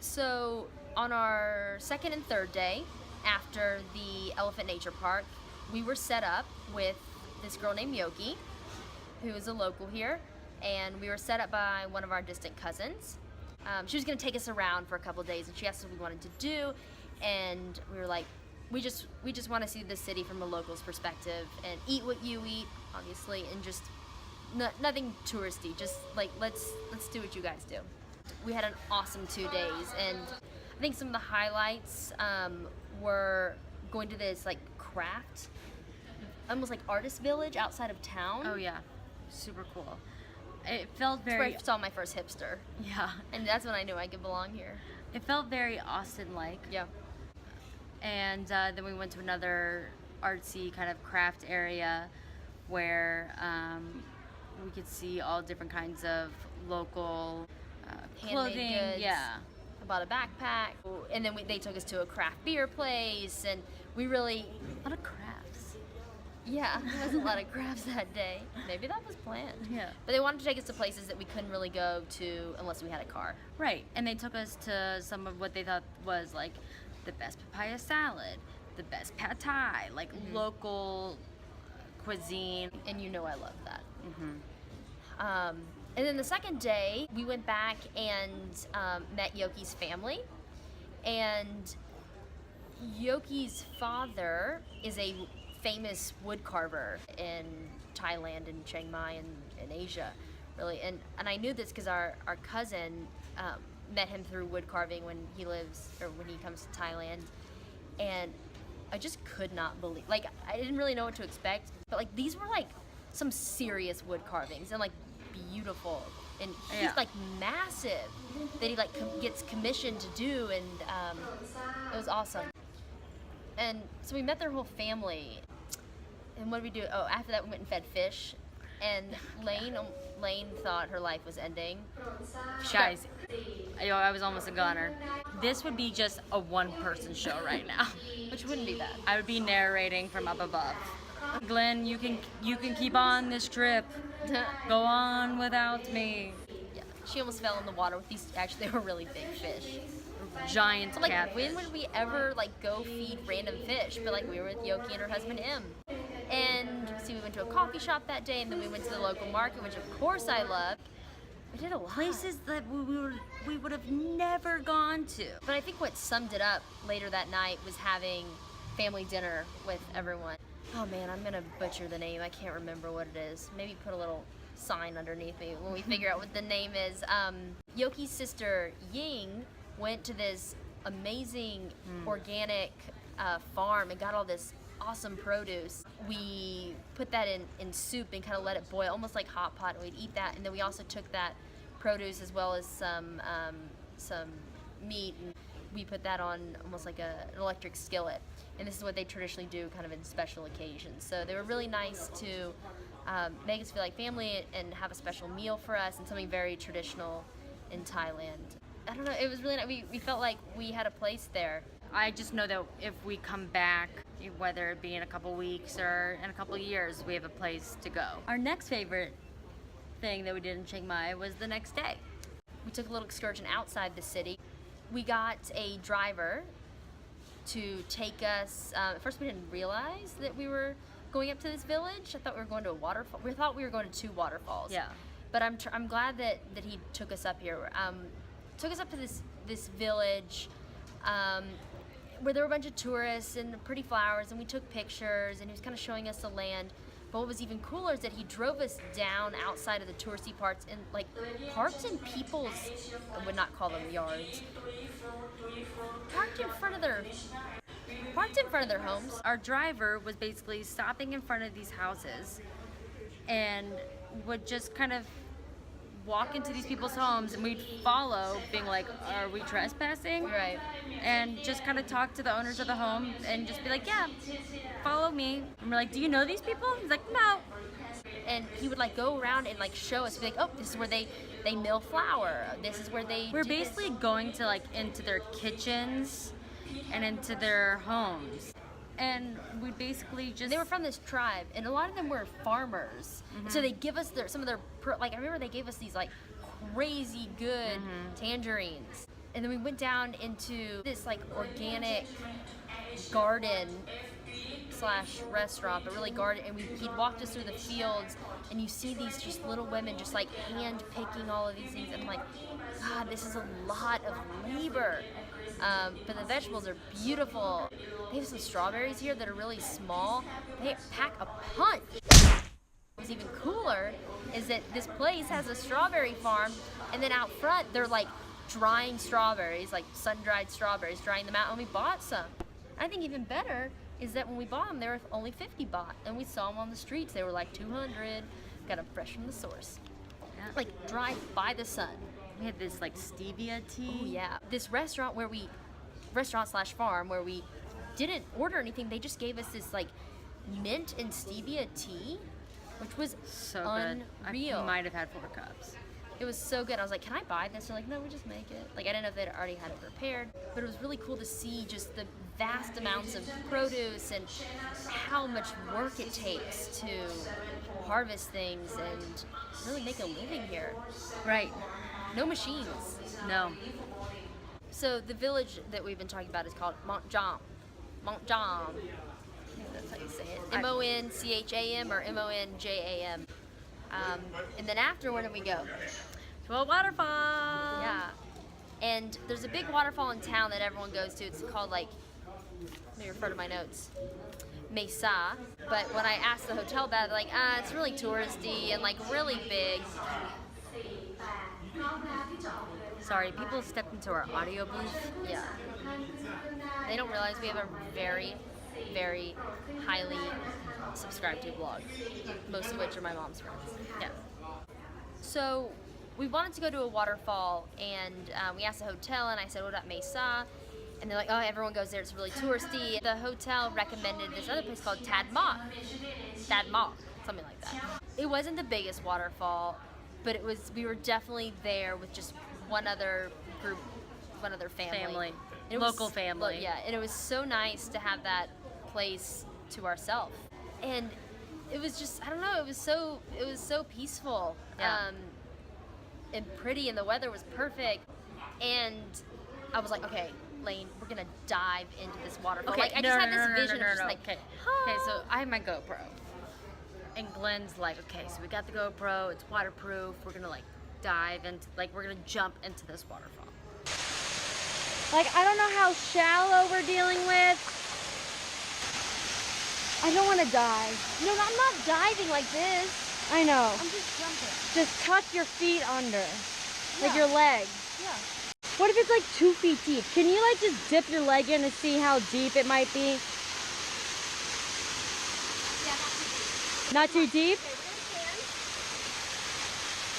So on our second and third day after the Elephant Nature Park, we were set up with this girl named Yoki, who is a local here, and we were set up by one of our distant cousins. She was going to take us around for a couple of days, and she asked us what we wanted to do, and we were like, we just want to see the city from a local's perspective and eat what you eat, obviously, and just nothing touristy. Just like let's do what you guys do. We had an awesome 2 days, and I think some of the highlights were going to this like craft, almost like artist village outside of town. Oh yeah, super cool. It felt That's where very. I saw my first hipster, Yeah. and that's when I knew I could belong here. It felt very Austin-like. Yeah. And then we went to another artsy kind of craft area where we could see all different kinds of local Handmade clothing. goods. Yeah. I bought a backpack, and then they took us to a craft beer place, and we really, A lot of crafts. yeah, there was a lot of crafts that day. Maybe that was planned. Yeah. But they wanted to take us to places that we couldn't really go to unless we had a car. Right. And they took us to some of what they thought was like the best papaya salad, the best pad thai, like local cuisine. And you know I love that. Mm-hmm. And then the second day, we went back and met Yoki's family. And Yoki's father is a famous wood carver in Thailand and Chiang Mai and Asia, really. And I knew this because our cousin met him through wood carving when he comes to Thailand. And I just could not believe, like, I didn't really know what to expect, but like these were like some serious wood carvings and like beautiful, and he's like massive that he like gets commissioned to do, and it was awesome. And so we met their whole family, and what did we do? Oh, after that we went and fed fish, and Lane thought her life was ending. Guys, I was almost a goner. This would be just a one-person show right now. Which wouldn't be bad. I would be narrating from up above. Glenn, you can keep on this trip. Go on without me. Yeah, she almost fell in the water with these. Actually, they were really big fish. Giant So, like, catfish. when would we ever like go feed random fish? But like we were with Yoki and her husband Em, and see, we went to a coffee shop that day, and then we went to the local market, which of course I loved. We did a lot. Places that we would have never gone to. But I think what summed it up later that night was having family dinner with everyone. Oh man, I'm gonna butcher the name. I can't remember what it is. Maybe put a little sign underneath me when we figure out what the name is. Yoki's sister Ying went to this amazing organic farm and got all this awesome produce. We put that in soup and kind of let it boil, almost like hot pot, and we'd eat that. And then we also took that produce as well as some meat, and we put that on almost like an electric skillet. And this is what they traditionally do kind of in special occasions. So they were really nice to make us feel like family and have a special meal for us, and something very traditional in Thailand. I don't know, it was really nice. We felt like we had a place there. I just know that if we come back, whether it be in a couple weeks or in a couple years, we have a place to go. Our next favorite thing that we did in Chiang Mai was the next day. We took a little excursion outside the city. We got a driver to take us. At first, we didn't realize that we were going up to this village. I thought we were going to a waterfall. We thought we were going to 2 waterfalls. Yeah. But I'm glad that he took us up here. Took us up to this village where there were a bunch of tourists and pretty flowers, and we took pictures, and he was kind of showing us the land. But what was even cooler is that he drove us down outside of the touristy parts and like parked in people's, I would not call them yards, parked in front of their homes. Our driver was basically stopping in front of these houses and would just kind of walk into these people's homes, and we'd follow, being like, are we trespassing? Right. And just kind of talk to the owners of the home and just be like, yeah, follow me. And we're like, do you know these people? He's like, no. And he would like go around and like show us, be like, oh, this is where they mill flour. This is where they We're do basically this. going to like into their kitchens and into their homes. And we basically just... They were from this tribe, and a lot of them were farmers. So they give us some of their, like I remember they gave us these like crazy good tangerines. And then we went down into this like organic garden slash restaurant, but really garden, and he'd walked us through the fields, and you see these just little women just like hand picking all of these things, and I'm like, God, this is a lot of labor. But the vegetables are beautiful. They have some strawberries here that are really small. They pack a punch. What's even cooler is that this place has a strawberry farm, and then out front they're like drying strawberries, like sun-dried strawberries, drying them out, and we bought some. I think even better is that when we bought them, they were only 50 baht, and we saw them on the streets. They were like 200. Got them fresh from the source, like dried by the sun. We had this like stevia tea. Oh yeah, this restaurant slash farm where we didn't order anything. They just gave us this like mint and stevia tea, which was so unreal. I might have had 4 cups. It was so good. I was like, can I buy this? They're like, no, we just make it. Like, I didn't know if they'd already had it prepared, but it was really cool to see just the vast amounts of produce and how much work it takes to harvest things and really make a living here. Right. No machines. No. So the village that we've been talking about is called Montjam. Montjam. I think that's how you say it. Moncham or Monjam. And then after, where did we go? To a waterfall. Yeah. And there's a big waterfall in town that everyone goes to. It's called, like, let me refer to my notes, Mesa. But when I asked the hotel about it, they're like, it's really touristy and like really big. Sorry, people stepped into our audio booth. Yeah. They don't realize we have a very, very highly subscribed to blog, most of which are my mom's friends. Yeah. So we wanted to go to a waterfall, and we asked the hotel, and I said, what about Mesa? And they're like, oh, everyone goes there, it's really touristy. The hotel recommended this other place called Tad Mok, something like that. It wasn't the biggest waterfall, but we were definitely there with just one other group, one other family. Local family. Yeah, and it was so nice to have that place to ourselves. And it was just, I don't know, it was so peaceful. Yeah. And pretty, and the weather was perfect. And I was like, okay, Lane, we're gonna dive into this waterfall. Okay, like I just had this vision of just like, okay, so I have my GoPro. And Glenn's like, okay, so we got the GoPro, it's waterproof, we're gonna like dive into, like we're gonna jump into this waterfall. Like, I don't know how shallow we're dealing with. I don't want to dive. no, I'm not diving like this. I know. I'm just jumping. Just tuck your feet under. Like Yeah. your legs. Yeah. What if it's like 2 feet deep? Can you like just dip your leg in to see how deep it might be? Yeah, Not too deep?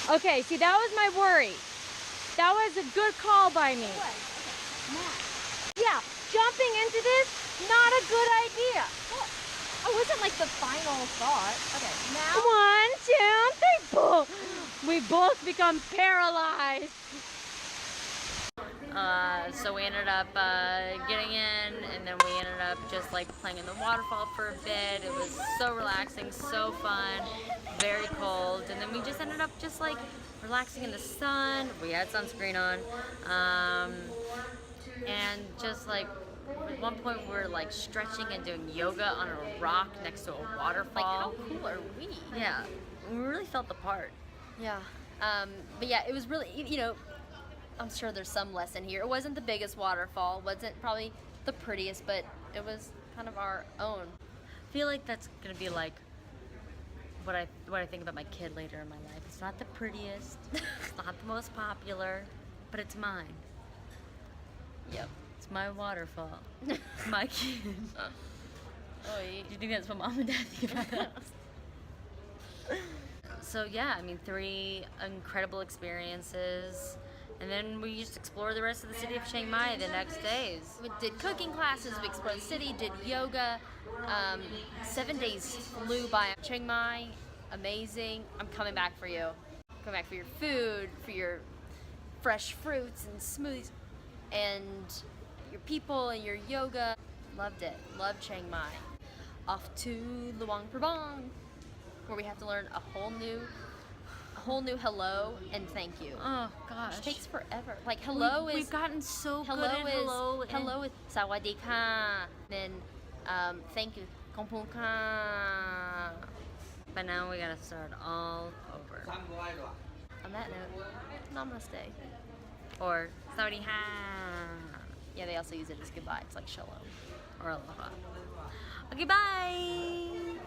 Okay, see, that was my worry. That was a good call by me. Yeah, jumping into this, not a good idea. Well, it wasn't like the final thought. Okay, now. 1, 2, 3, boom. We both become paralyzed. So we ended up getting in, and then we ended up just like playing in the waterfall for a bit. It was so relaxing, so fun, very cold, and then we just ended up just like relaxing in the sun. We had sunscreen on, and just like at one point we were like stretching and doing yoga on a rock next to a waterfall. Like, how cool are we? Yeah, we really felt the part. Yeah. But yeah, it was really, you know, I'm sure there's some lesson here. It wasn't the biggest waterfall, wasn't probably the prettiest, but it was kind of our own. I feel like that's gonna be like what I think about my kid later in my life. It's not the prettiest, it's not the most popular, but it's mine. Yep. It's my waterfall. It's my kid. Oy. Do you think that's what mom and dad think about us? So yeah, I mean, 3 incredible experiences. And then we just explored the rest of the city of Chiang Mai the next days. We did cooking classes, we explored the city, did yoga. 7 days flew by. Chiang Mai, amazing. I'm coming back for you. Coming back for your food, for your fresh fruits and smoothies, and your people and your yoga. Loved it. Loved Chiang Mai. Off to Luang Prabang, where we have to learn a whole new whole new hello and thank you. Oh gosh. It takes forever. Like hello We've is gotten so good hello at is hello. and- hello is sawadee ka. Then thank you. Kompung ka. But now we gotta start all over. On that note, namaste. Or Saudi ha. Yeah, they also use it as goodbye. It's like shalom. Or aloha. Okay, bye.